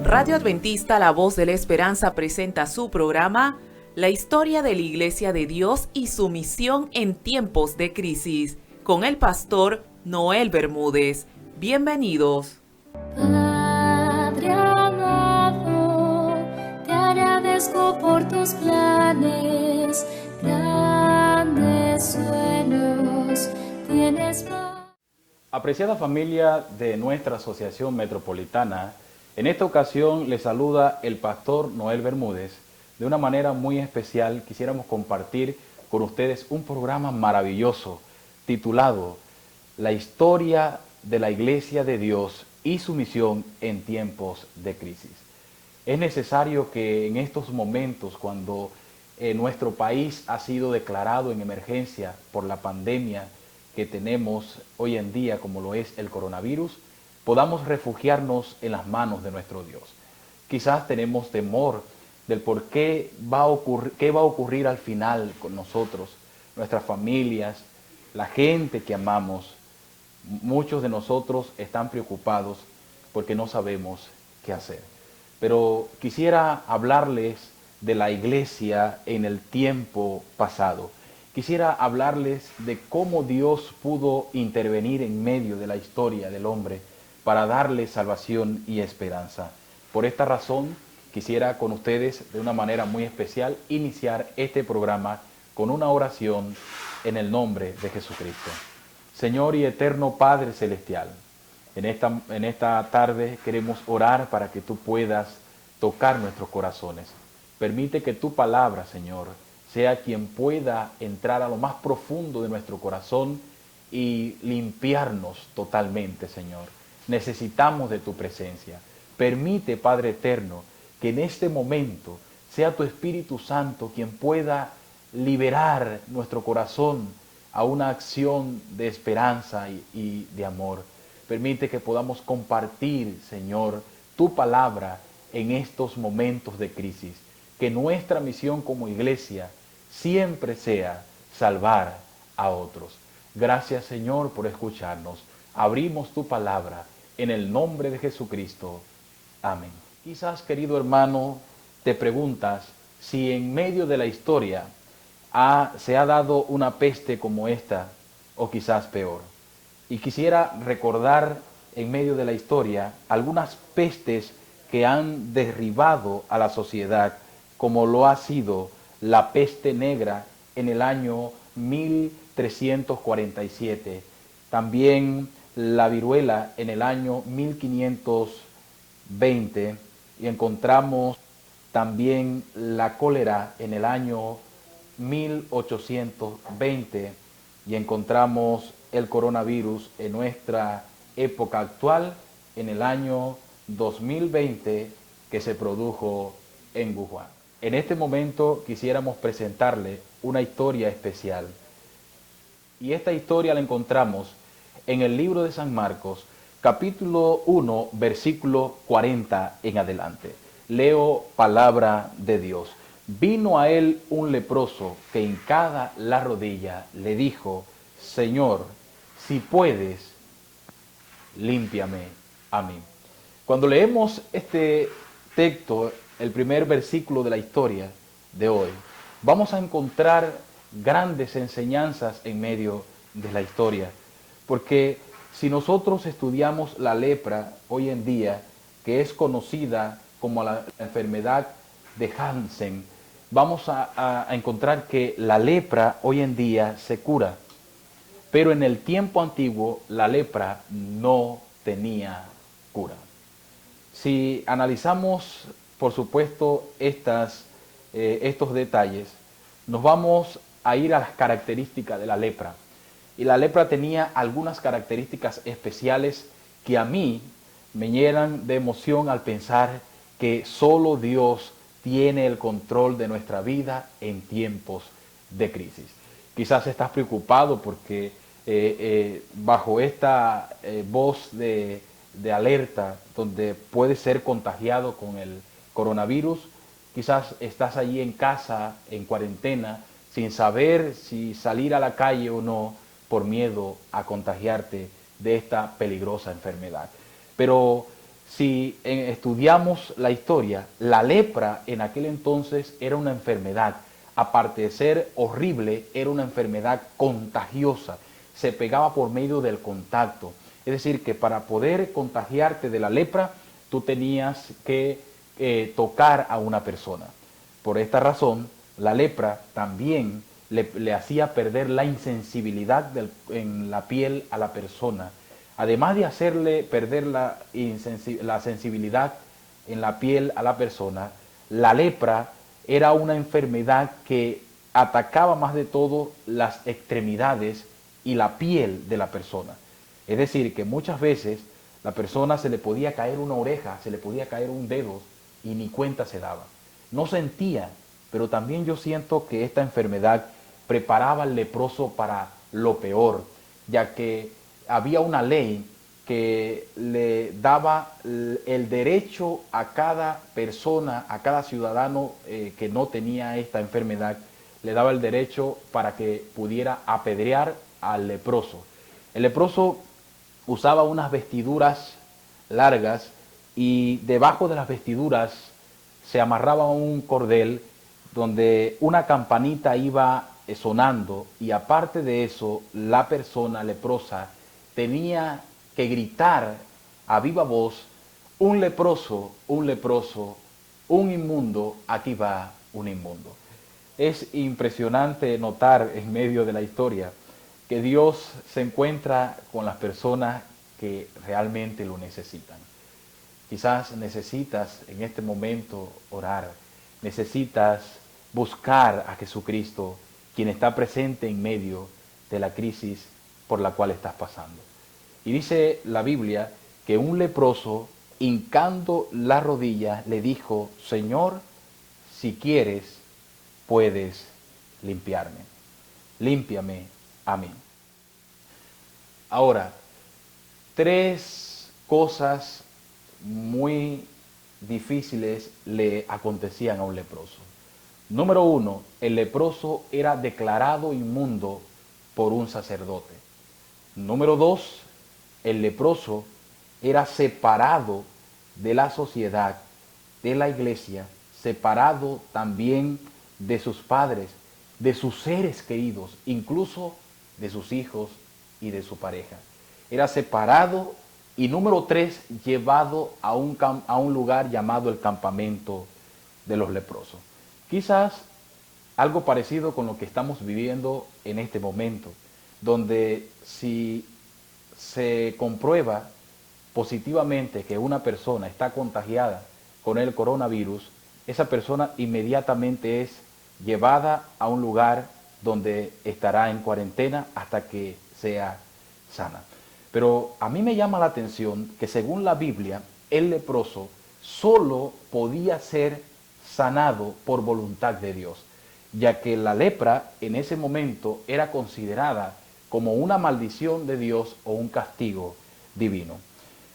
Radio Adventista La Voz de la Esperanza presenta su programa La historia de la Iglesia de Dios y su misión en tiempos de crisis, con el pastor Noel Bermúdez. Bienvenidos. Padre amado, te agradezco por tus planes, grandes sueños tienes para... Apreciada familia de nuestra Asociación Metropolitana, en esta ocasión les saluda el pastor Noel Bermúdez. De una manera muy especial quisiéramos compartir con ustedes un programa maravilloso titulado La historia de la Iglesia de Dios y su misión en tiempos de crisis. Es necesario que en estos momentos, cuando nuestro país ha sido declarado en emergencia por la pandemia que tenemos hoy en día, como lo es el coronavirus, podamos refugiarnos en las manos de nuestro Dios. Quizás tenemos temor del por qué va a ocurrir al final con nosotros, nuestras familias, la gente que amamos. Muchos de nosotros están preocupados porque no sabemos qué hacer. Pero quisiera hablarles de la iglesia en el tiempo pasado. Quisiera hablarles de cómo Dios pudo intervenir en medio de la historia del hombre para darle salvación y esperanza. Por esta razón, quisiera con ustedes, de una manera muy especial, iniciar este programa con una oración en el nombre de Jesucristo. Señor y eterno Padre Celestial, en esta tarde queremos orar para que tú puedas tocar nuestros corazones. Permite que tu palabra, Señor, sea quien pueda entrar a lo más profundo de nuestro corazón y limpiarnos totalmente, Señor. Necesitamos de tu presencia. Permite, Padre eterno, que en este momento sea tu Espíritu Santo quien pueda liberar nuestro corazón a una acción de esperanza y de amor. Permite que podamos compartir, Señor, tu palabra en estos momentos de crisis. Que nuestra misión como iglesia siempre sea salvar a otros. Gracias, Señor, por escucharnos. Abrimos tu palabra en el nombre de Jesucristo. Amén. Quizás, querido hermano, te preguntas si en medio de la historia se ha dado una peste como esta, o quizás peor. Y quisiera recordar en medio de la historia algunas pestes que han derribado a la sociedad, como lo ha sido la peste negra en el año 1347, también la viruela en el año 1520, y encontramos también la cólera en el año 1820, y encontramos el coronavirus en nuestra época actual en el año 2020 que se produjo en Wuhan. En este momento quisiéramos presentarle una historia especial, y esta historia la encontramos en el libro de San Marcos, capítulo 1, versículo 40 en adelante. Leo palabra de Dios. Vino a él un leproso que hincada la rodilla le dijo: Señor, si puedes, límpiame a mí. Cuando leemos este texto, el primer versículo de la historia de hoy, vamos a encontrar grandes enseñanzas en medio de la historia. Porque si nosotros estudiamos la lepra hoy en día, que es conocida como la enfermedad de Hansen, vamos a encontrar que la lepra hoy en día se cura. Pero en el tiempo antiguo la lepra no tenía cura. Si analizamos, por supuesto, estos detalles, nos vamos a ir a las características de la lepra. Y la lepra tenía algunas características especiales que a mí me llenan de emoción al pensar que solo Dios tiene el control de nuestra vida en tiempos de crisis. Quizás estás preocupado porque bajo esta voz de alerta donde puedes ser contagiado con el coronavirus, quizás estás allí en casa, en cuarentena, sin saber si salir a la calle o no, por miedo a contagiarte de esta peligrosa enfermedad. Pero Si estudiamos la historia, la lepra en aquel entonces era una enfermedad. Aparte de ser horrible, era una enfermedad contagiosa. Se pegaba por medio del contacto. Es decir, que para poder contagiarte de la lepra, tú tenías que tocar a una persona. Por esta razón, la lepra también le hacía perder la insensibilidad en la piel a la persona. Además de hacerle perder la sensibilidad en la piel a la persona, la lepra era una enfermedad que atacaba más de todo las extremidades y la piel de la persona. Es decir, que muchas veces la persona se le podía caer una oreja, se le podía caer un dedo y ni cuenta se daba. No sentía, pero también yo siento que esta enfermedad preparaba al leproso para lo peor, ya que había una ley que le daba el derecho a cada persona, a cada ciudadano que no tenía esta enfermedad, le daba el derecho para que pudiera apedrear al leproso. El leproso usaba unas vestiduras largas y debajo de las vestiduras se amarraba un cordel donde una campanita iba sonando, y aparte de eso, la persona leprosa tenía que gritar a viva voz: un leproso, un leproso, un inmundo, aquí va un inmundo. Es impresionante notar en medio de la historia que Dios se encuentra con las personas que realmente lo necesitan. Quizás necesitas en este momento orar, necesitas buscar a Jesucristo, quien está presente en medio de la crisis por la cual estás pasando. Y dice la Biblia que un leproso, hincando la rodilla, le dijo: Señor, si quieres, puedes limpiarme. Límpiame a mí. Ahora, tres cosas muy difíciles le acontecían a un leproso. Número uno, el leproso era declarado inmundo por un sacerdote. Número dos, el leproso era separado de la sociedad, de la iglesia, separado también de sus padres, de sus seres queridos, incluso de sus hijos y de su pareja. Era separado. Y número tres, llevado a un lugar llamado el campamento de los leprosos. Quizás algo parecido con lo que estamos viviendo en este momento, donde si se comprueba positivamente que una persona está contagiada con el coronavirus, esa persona inmediatamente es llevada a un lugar donde estará en cuarentena hasta que sea sana. Pero a mí me llama la atención que según la Biblia, el leproso solo podía ser sanado por voluntad de Dios, ya que la lepra en ese momento era considerada como una maldición de Dios o un castigo divino.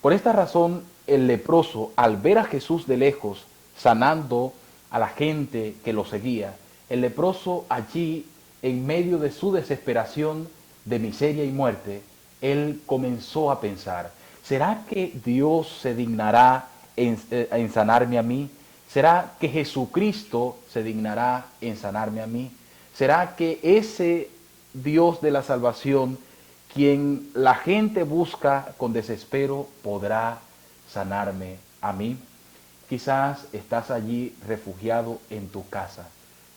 Por esta razón, el leproso, al ver a Jesús de lejos sanando a la gente que lo seguía, el leproso allí, en medio de su desesperación de miseria y muerte, él comenzó a pensar: ¿será que Dios se dignará en sanarme a mí? ¿Será que Jesucristo se dignará en sanarme a mí? ¿Será que ese Dios de la salvación, quien la gente busca con desespero, podrá sanarme a mí? Quizás estás allí refugiado en tu casa,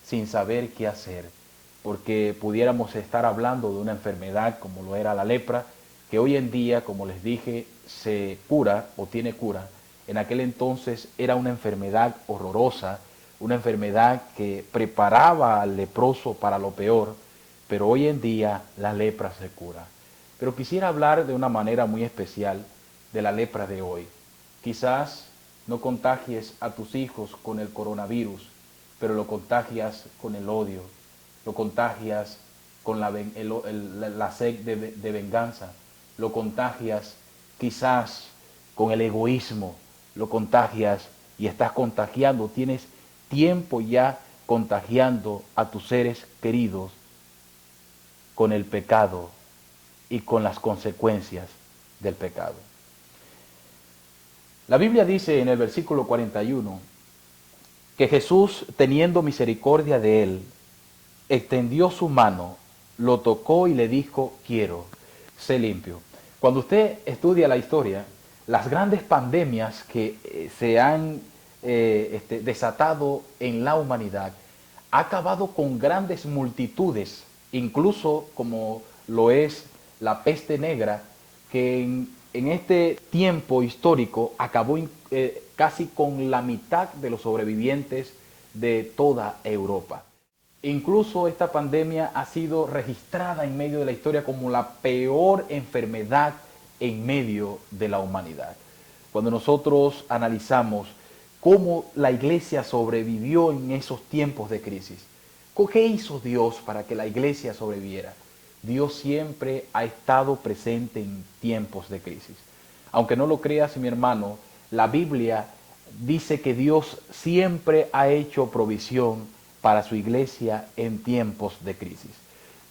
sin saber qué hacer, porque pudiéramos estar hablando de una enfermedad como lo era la lepra, que hoy en día, como les dije, se cura o tiene cura. En aquel entonces era una enfermedad horrorosa, una enfermedad que preparaba al leproso para lo peor, pero hoy en día la lepra se cura. Pero quisiera hablar de una manera muy especial de la lepra de hoy. Quizás no contagies a tus hijos con el coronavirus, pero lo contagias con el odio, lo contagias con la sed de venganza, lo contagias quizás con el egoísmo, lo contagias y estás contagiando, tienes tiempo ya contagiando a tus seres queridos con el pecado y con las consecuencias del pecado. La Biblia dice en el versículo 41 que Jesús, teniendo misericordia de él, extendió su mano, lo tocó y le dijo, quiero, sé limpio. Cuando usted estudia la historia, las grandes pandemias que se han desatado en la humanidad, ha acabado con grandes multitudes, incluso como lo es la peste negra, que en este tiempo histórico acabó casi con la mitad de los sobrevivientes de toda Europa. Incluso esta pandemia ha sido registrada en medio de la historia como la peor enfermedad en medio de la humanidad. Cuando nosotros analizamos cómo la iglesia sobrevivió en esos tiempos de crisis, ¿qué hizo Dios para que la iglesia sobreviviera? Dios siempre ha estado presente en tiempos de crisis. Aunque no lo creas, mi hermano, la Biblia dice que Dios siempre ha hecho provisión para su iglesia en tiempos de crisis.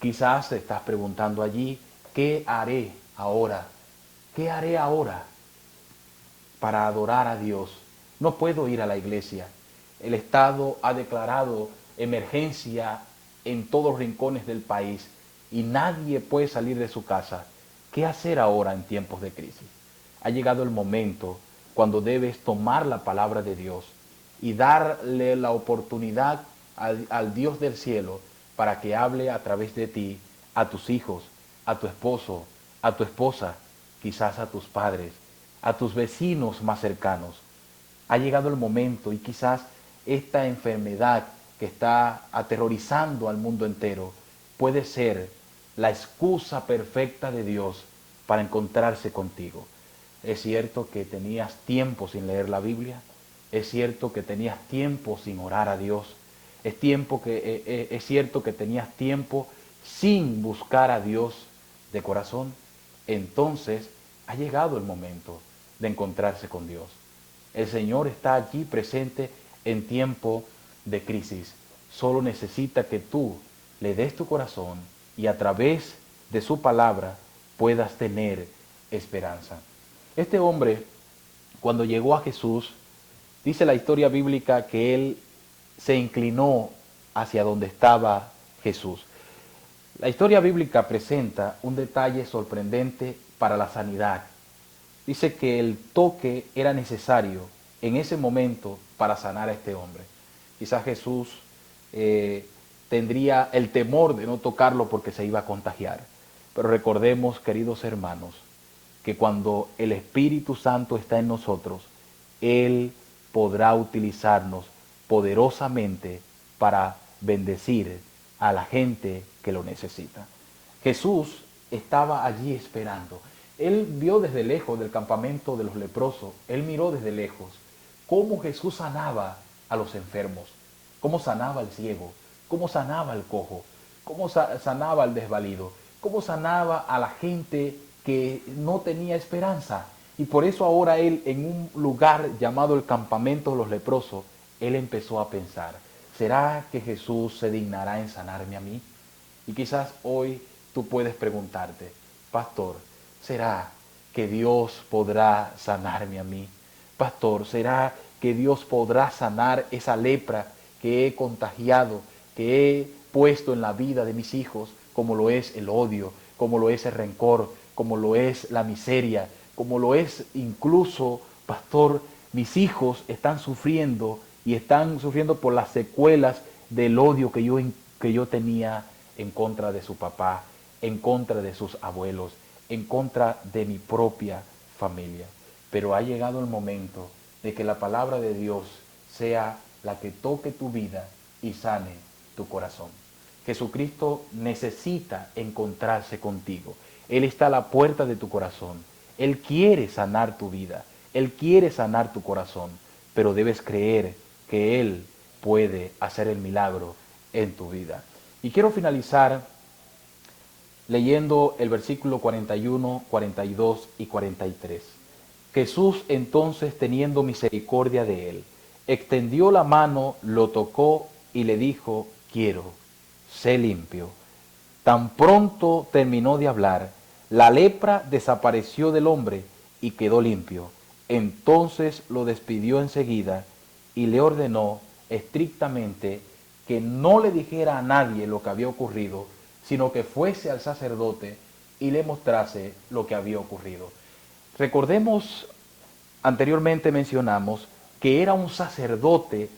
Quizás te estás preguntando allí, ¿qué haré ahora? ¿Qué haré ahora para adorar a Dios? No puedo ir a la iglesia. El Estado ha declarado emergencia en todos los rincones del país y nadie puede salir de su casa. ¿Qué hacer ahora en tiempos de crisis? Ha llegado el momento cuando debes tomar la palabra de Dios y darle la oportunidad al Dios del cielo para que hable a través de ti a tus hijos, a tu esposo, a tu esposa, quizás a tus padres, a tus vecinos más cercanos. Ha llegado el momento y quizás esta enfermedad que está aterrorizando al mundo entero puede ser la excusa perfecta de Dios para encontrarse contigo. Es cierto que tenías tiempo sin leer la Biblia, es cierto que tenías tiempo sin orar a Dios, es cierto que tenías tiempo sin buscar a Dios de corazón. Entonces ha llegado el momento de encontrarse con Dios. El Señor está aquí presente en tiempo de crisis. Solo necesita que tú le des tu corazón y a través de su palabra puedas tener esperanza. Este hombre, cuando llegó a Jesús, dice la historia bíblica que él se inclinó hacia donde estaba Jesús. La historia bíblica presenta un detalle sorprendente para la sanidad. Dice que el toque era necesario en ese momento para sanar a este hombre. Quizás Jesús tendría el temor de no tocarlo porque se iba a contagiar. Pero recordemos, queridos hermanos, que cuando el Espíritu Santo está en nosotros, Él podrá utilizarnos poderosamente para bendecir a la gente que lo necesita. Jesús estaba allí esperando. Él vio desde lejos del campamento de los leprosos, él miró desde lejos cómo Jesús sanaba a los enfermos, cómo sanaba al ciego, cómo sanaba al cojo, cómo sanaba al desvalido, cómo sanaba a la gente que no tenía esperanza. Y por eso ahora él, en un lugar llamado el campamento de los leprosos, él empezó a pensar, ¿será que Jesús se dignará en sanarme a mí? Y quizás hoy tú puedes preguntarte, pastor, ¿será que Dios podrá sanarme a mí? Pastor, ¿será que Dios podrá sanar esa lepra que he contagiado, que he puesto en la vida de mis hijos, como lo es el odio, como lo es el rencor, como lo es la miseria, como lo es incluso, pastor, mis hijos están sufriendo y están sufriendo por las secuelas del odio que yo tenía en contra de su papá, en contra de sus abuelos, en contra de mi propia familia. Pero ha llegado el momento de que la palabra de Dios sea la que toque tu vida y sane tu corazón. Jesucristo necesita encontrarse contigo. Él está a la puerta de tu corazón. Él quiere sanar tu vida. Él quiere sanar tu corazón. Pero debes creer que Él puede hacer el milagro en tu vida. Y quiero finalizar leyendo el versículo 41, 42 y 43. Jesús entonces, teniendo misericordia de él, extendió la mano, lo tocó y le dijo, quiero, sé limpio. Tan pronto terminó de hablar, la lepra desapareció del hombre y quedó limpio. Entonces lo despidió enseguida y le ordenó estrictamente que no le dijera a nadie lo que había ocurrido, sino que fuese al sacerdote y le mostrase lo que había ocurrido. Recordemos, anteriormente mencionamos que era un sacerdote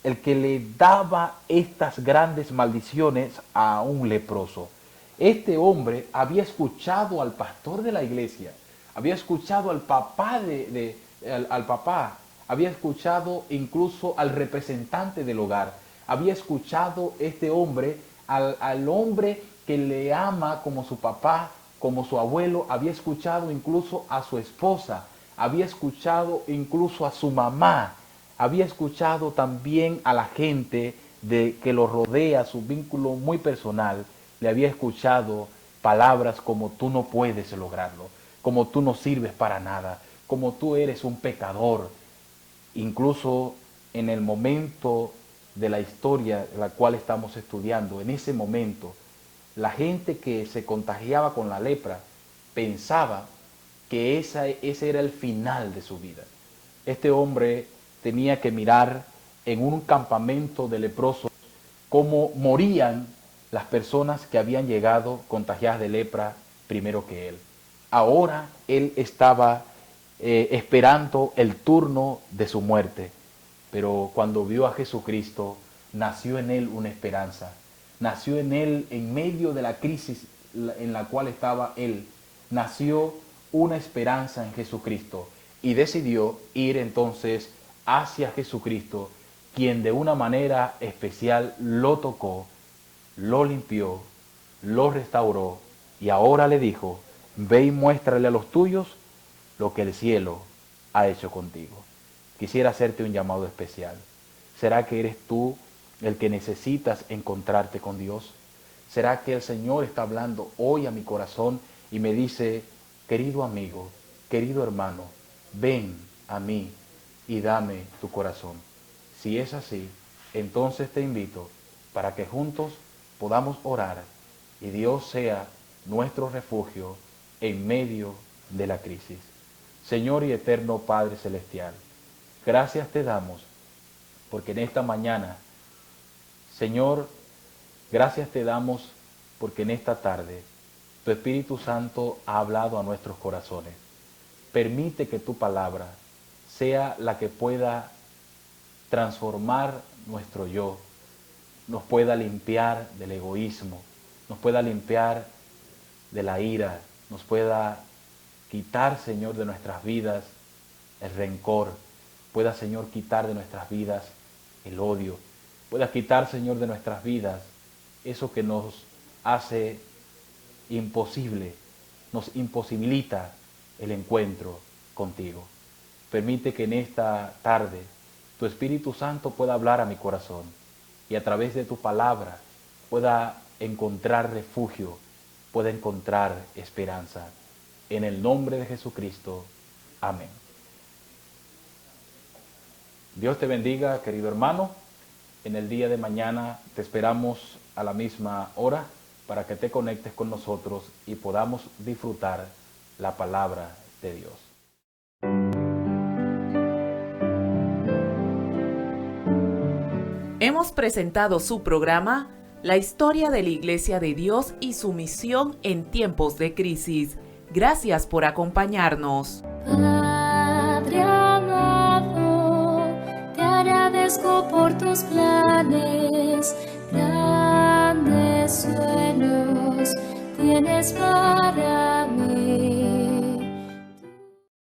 el que le daba estas grandes maldiciones a un leproso. Este hombre había escuchado al pastor de la iglesia, había escuchado al papá al papá, había escuchado incluso al representante del hogar, había escuchado este hombre al hombre que le ama como su papá, como su abuelo, había escuchado incluso a su esposa, había escuchado incluso a su mamá, había escuchado también a la gente que lo rodea, su vínculo muy personal, le había escuchado palabras como tú no puedes lograrlo, como tú no sirves para nada, como tú eres un pecador. Incluso en el momento de la historia la cual estamos estudiando, en ese momento, la gente que se contagiaba con la lepra pensaba que ese era el final de su vida. Este hombre tenía que mirar en un campamento de leprosos cómo morían las personas que habían llegado contagiadas de lepra primero que él. Ahora él estaba esperando el turno de su muerte, pero cuando vio a Jesucristo, nació en él una esperanza, nació en él, en medio de la crisis en la cual estaba él, nació una esperanza en Jesucristo y decidió ir entonces hacia Jesucristo, quien de una manera especial lo tocó, lo limpió, lo restauró y ahora le dijo, ve y muéstrale a los tuyos lo que el cielo ha hecho contigo. Quisiera hacerte un llamado especial. ¿Será que eres tú el que necesitas encontrarte con Dios? ¿Será que el Señor está hablando hoy a mi corazón y me dice, querido amigo, querido hermano, ven a mí y dame tu corazón? Si es así, entonces te invito para que juntos podamos orar y Dios sea nuestro refugio en medio de la crisis. Señor y eterno Padre Celestial, gracias te damos porque en esta mañana, Señor, gracias te damos porque en esta tarde tu Espíritu Santo ha hablado a nuestros corazones. Permite que tu palabra sea la que pueda transformar nuestro yo, nos pueda limpiar del egoísmo, nos pueda limpiar de la ira, nos pueda quitar, Señor, de nuestras vidas el rencor, pueda, Señor, quitar de nuestras vidas el odio, pueda quitar, Señor, de nuestras vidas eso que nos hace imposible, nos imposibilita el encuentro contigo. Permite que en esta tarde tu Espíritu Santo pueda hablar a mi corazón y a través de tu palabra pueda encontrar refugio, pueda encontrar esperanza. En el nombre de Jesucristo. Amén. Dios te bendiga, querido hermano. En el día de mañana te esperamos a la misma hora para que te conectes con nosotros y podamos disfrutar la palabra de Dios. Hemos presentado su programa, La historia de la Iglesia de Dios y su misión en tiempos de crisis. Gracias por acompañarnos. Padre amado, te agradezco por tus planes, grandes sueños tienes para mí.